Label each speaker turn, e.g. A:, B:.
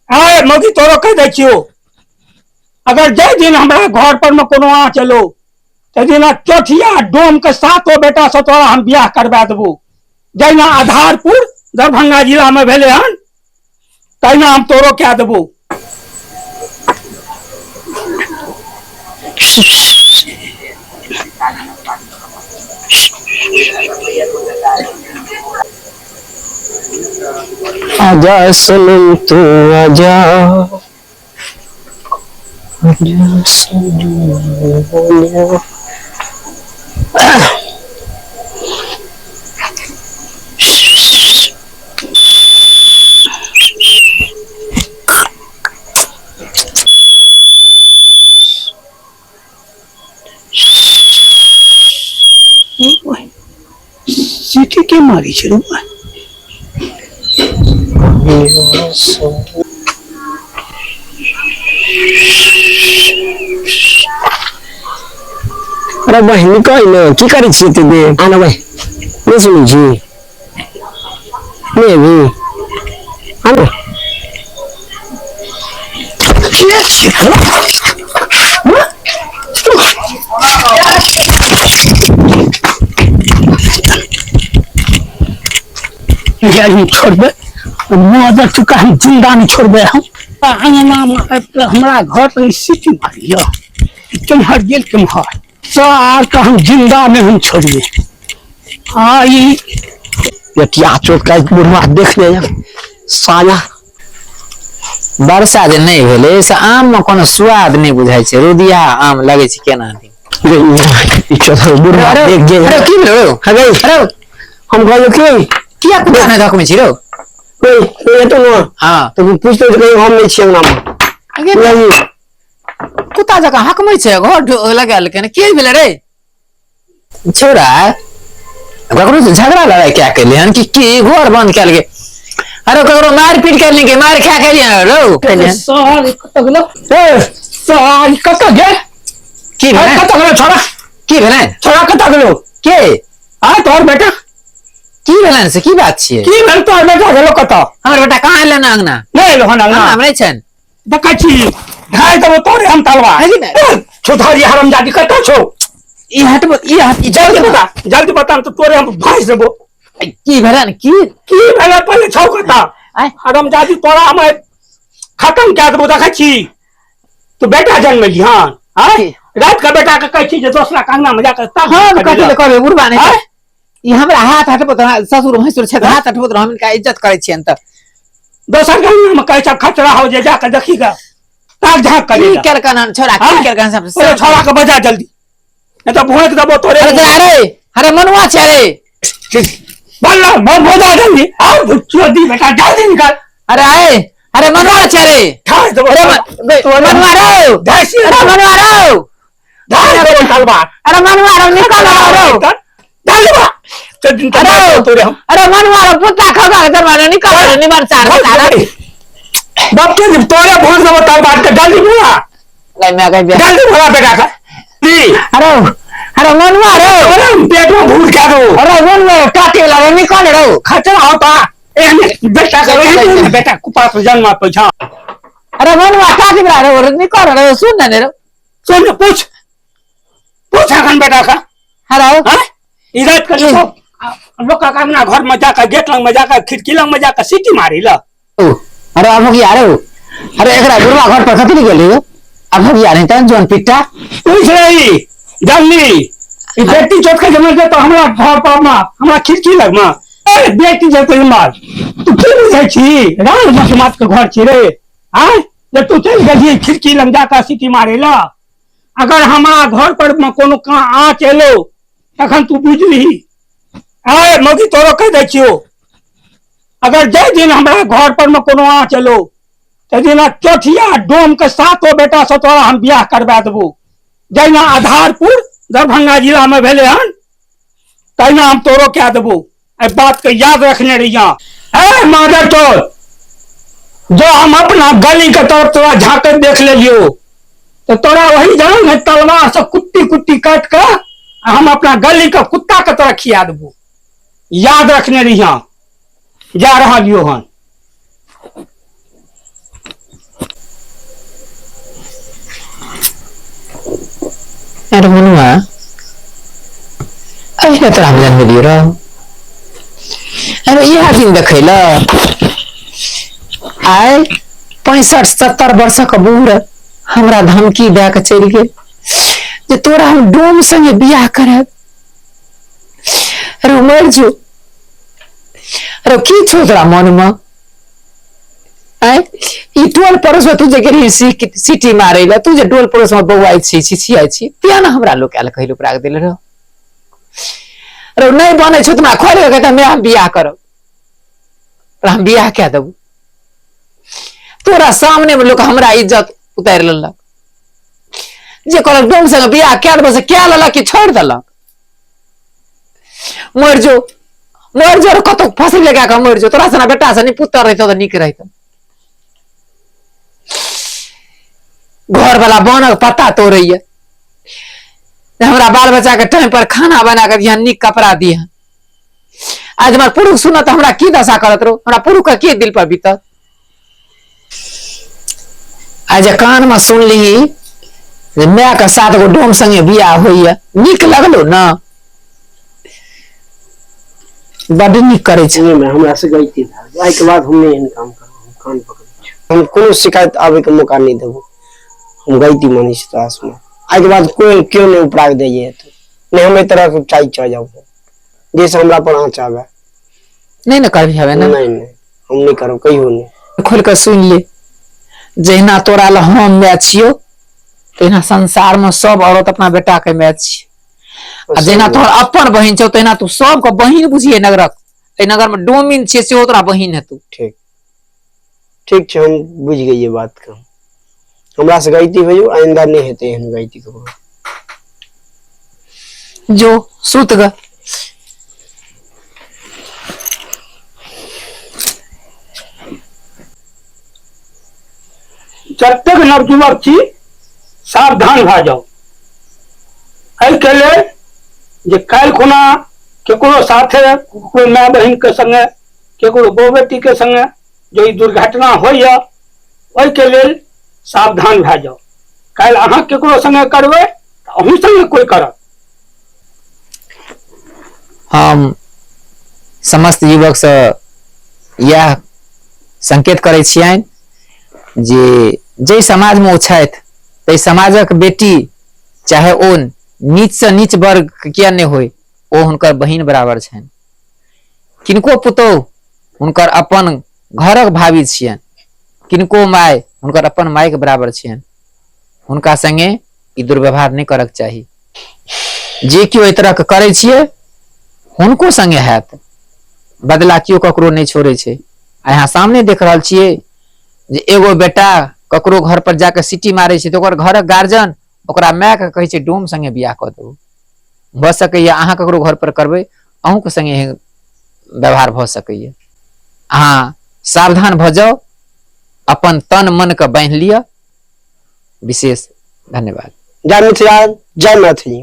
A: आए मौगी तोरो कह दै छियो, अगर जै दिन हमरा घर पर में कोनो आ चलो ते दिन चौथिया डोम के सातो बेटा से तोरा हम बियाह करवा देबो। जैना आधारपुर दरभंगा जिला में भेले हन तैना हम तोरो क्या देबो।
B: आजा सनम तू आजा, आजा सनम आजा।
A: सीटी के मारी छे
B: अरे बहन कहना की करे छी ते आना भाई नहीं सुनी छी नहीं भी आना
A: नहीं छोड़बे मदर चुका हम जिंदा नहीं छोड़बे। हम हमारा घर पर सीटी मारी तुम हर गेल तुम हर सार का हम जिंदा में हम छोड़िए। आई
B: बेटिया चोट का बुढ़वा देख ले साला
C: वर्षा जे नहीं भेले से आम में कोनो स्वाद नहीं बुझाई छे, रुदिया आम लगे छे केना दी
B: चलो बुढ़वा देख जे।
C: अरे की भेलो
B: अरे
C: अरे
B: हम कहलो कि
C: किया कुदा नहीं धक में छी रो
B: ये तो ना
C: हां
B: तो पूछते कहीं हम नहीं छिए नाम
C: आगे
B: नहीं
C: कुत्ता जका हक में छे घर लगाल के के भेले रे छोरा ककरो से झगड़ा लड़ाई क्या कर लियन कि घर बंद कर के अरे ककरो मार पीट कर के मार खा के लियन रो
A: सार कत गेलो ए सार कत गे
C: की भेले
A: कत गेलो छोरा
C: की भेले
A: छोरा कत गेलो
C: के
A: आ तोर बेटा
C: की भेले से की बात छे
A: की भेल तोर बेटा गेलो कत
C: हमर बेटा कहां एले ना अंगना
A: नहीं लो ना
C: हां हमरे छन
A: देखै छी ढाई देबो तोरे हम तलवा छोथारी हरामजादी कत छो
C: ई हट
A: जल्दी बता तो तोरे हम भाई देबो
C: की भेले की
A: भेले पहले छौ कता हरामजादी तोरा हम खत्म क्या देबो देखै छी तो बेटा जन्म ली हां रात का बेटा के कहै छी जे दोसरा कांगना में जाकर ता
C: हां कथि ले कहबे बुढ़वा नहीं ई हमरा हाथ हटबो त ससुर भैंसुर छे हाथ हटबो त हम इनका इज्जत करे छियन त
A: दोसर कांगना में कहै छ खतरा हो जे जाकर देखीगा ताक झाक करे
C: की कर कन छोरा की कर कन सब
A: छोरा के बजा जल्दी नहीं तो भोंक देबो तोरे
C: अरे मनवा छे रे
A: बल्ला बोदा जल्दी आ चोदी बेटा जल्दी निकाल
C: अरे मनवा छे रे
A: ठाई देबो
C: तो मनवा रो
A: धासी
C: अरे मनवा रो
A: धाई देबो तलवार
C: अरे मनवा रो निकल रो
A: जल्दी बा दिन तोरे हम
C: अरे मनवा रो पुत्ता खगा के दरवाजा निकल रो निमर चार सारा
A: बाप के तोरे भोंक देबो तलवार के जल्दी बुआ
C: ले मैं कह
A: जल्दी बुआ बेटा का दी
C: अरे मनवा रो
A: अरे पेट में भूल क्या दो
C: अरे मनवा काटे ला निकल रो
A: खतरा होता ए बेटा का बेटा कुपा पर जन्म पैसा
C: अरे मनवा काटे रो निकल रो सुन न रो
A: सुन पूछ अखन बेटा का
C: अरे
A: हां इज्जत कर लोग का अपना घर में जाकर गेट लंग में जाकर खिड़की लंग में जाकर सीटी मारी ला
C: अरे अब की यार अरे एकरा बुढ़वा घर पर कथि गेली हो अब की यार त जोन पिट्टा
A: पूछ रही जल्दी ई बेटी चोट के जमल तो हमरा घर पर में हमरा खिड़की लग में ए बेटी जे तो मार तू की बुझै छी राज मसमात के घर छी रे हां जब तू चल गेली खिड़की लंग जाकर सीटी मारे ला अगर हमारा घर पर में कोनो का आ चलो तखन तू बुझली आए मौगी तोरो कह दै छियो, अगर जै दिन हमरा घर पर में कोनो आ चलो ते दिन चौथिया डोम के सातो बेटा से तोरा हम बियाह करवा देबो। जैना आधारपुर दरभंगा जिला में भेले हन तैना हम तोरो क्या देबो। ए बात के याद रखने रहिया। ए मादर तो जो हम अपना गली के तरफ तोरा झांक देख लियो तो तोरा वही जगह में तलवार से कुत्ती कुत्ती काट के हम अपना गली का कुत्ता के तरह खिया देबो। याद रखने रहिया। जा रहा लियो हन
C: अरे मनुआ अहिना तोरा हम जन्म दियो रहो अरे यह दिन देखैला आय 65-70 वर्ष का बूढ़ हमरा धमकी दे के चल गेल जे तोरा हम डोम संगे बियाह करब अरे मर जो अरे की छो तोरा मन में आय ई टोल पड़ोस में तुझे गेली सिटी मारे ला तुझे टोल पड़ोस में बौआई छी छिछियाई छी तिया ना हमरा लोग आल कहलो प्राग देले रहो अरे नहीं बने छो तुमा खोल के कहता मैं हम बियाह करब हम बियाह क्या दबू तोरा सामने में लोग हमरा इज्जत उतार लेलक जे कहलक डोम संगे बियाह क्या देबो से क्या लेलक कि छोड़ देलक मर जो कतो फांसी लगा के मर जो तोरा सना बेटा से नहीं पुत्र रहतो तो निक रहतो घर वाला बनल पता तो रही है हमरा बाल बच्चा के टाइम पर खाना बना कर दिया निक कपड़ा दिया आज हमार पुरुष सुना तो हमरा की दशा करत रहो हमरा पुरुष का के दिल पर बीतत आज कान में सुन ली मैं के साथ गो डोम संगे बियाह होइया निक लगलो ना बड़ निक करे छै
B: में हमरा से गलती था आई के बाद हम नहीं काम करब कान पकड़ हम कोनो शिकायत आवे के मौका नहीं देबो हम गलती मानी छी तास में आई के बाद कोई क्यों नहीं उपराग देये तो नहीं हम तरह के चाय च जाऊ जैसे हमरा पर आँच आवे
C: नहीं ना करबी हवे ना
B: नहीं हम नहीं करो कहियो नहीं
C: खोल कर सुन ले जहिना तोरा ल हम मैच छियो तहिना संसार में सब औरत अपना बेटा के मैच छी आ जहिना तोहर अपन बहिन छौ तहिना तू सब के बहिन बुझिए नगरक ए नगर में डोमिन छे से तोरा बहिन है तू
B: ठीक छै हम बुझ गई ये बात का हमरा से गलती भइयो आइंदा नहीं हेते एहन गलती करो
C: जो सुत ग
A: जब तक नवजुवक छी सावधान भए जाओ एहि के लेल जे काल्हि खुना केकरो साथे कोई माय बहिन के संगे केकरो बहू बेटी के संगे जो ई दुर्घटना होइया ओहि के लेल सावधान भए जाओ काल्हि अहाँ केकरो संगे करबै अहूँ संगे कोई करत
C: हम समस्त युवक से यह संकेत करे छियनि जे जे समाज में ओ छथि ते समाजक बेटी चाहे ओ नीच से नीच वर्ग किया नहीं होय ओ हुनकर बहिन बराबर छनि किनको पुतौह हुनकर अपन घरक भाभी छियनि किनको माय हुनकर अपन माय के बराबर छियनि हुनका संगे ई दुर्व्यवहार नहीं करक चाही जे केओ एहि तरह के करे छियै हुनको संगे हैत बदला केओ ककरो नहीं छोड़े छै यहाँ सामने देख रहल छियै जे एगो बेटा ककरो घर पर जाके सिटी मारे छै तो ओकर घरक गार्जियन ओकरा माय के कहे छै डोम संगे बियाह क दो भ सकैया अहाँ ककरो घर पर करबै अहूँ के संगे व्यवहार भ सकैया अहाँ सावधान भ जाओ अपन तन मन के बांध लिया विशेष धन्यवाद
B: जय मिथिला जय मैथिली।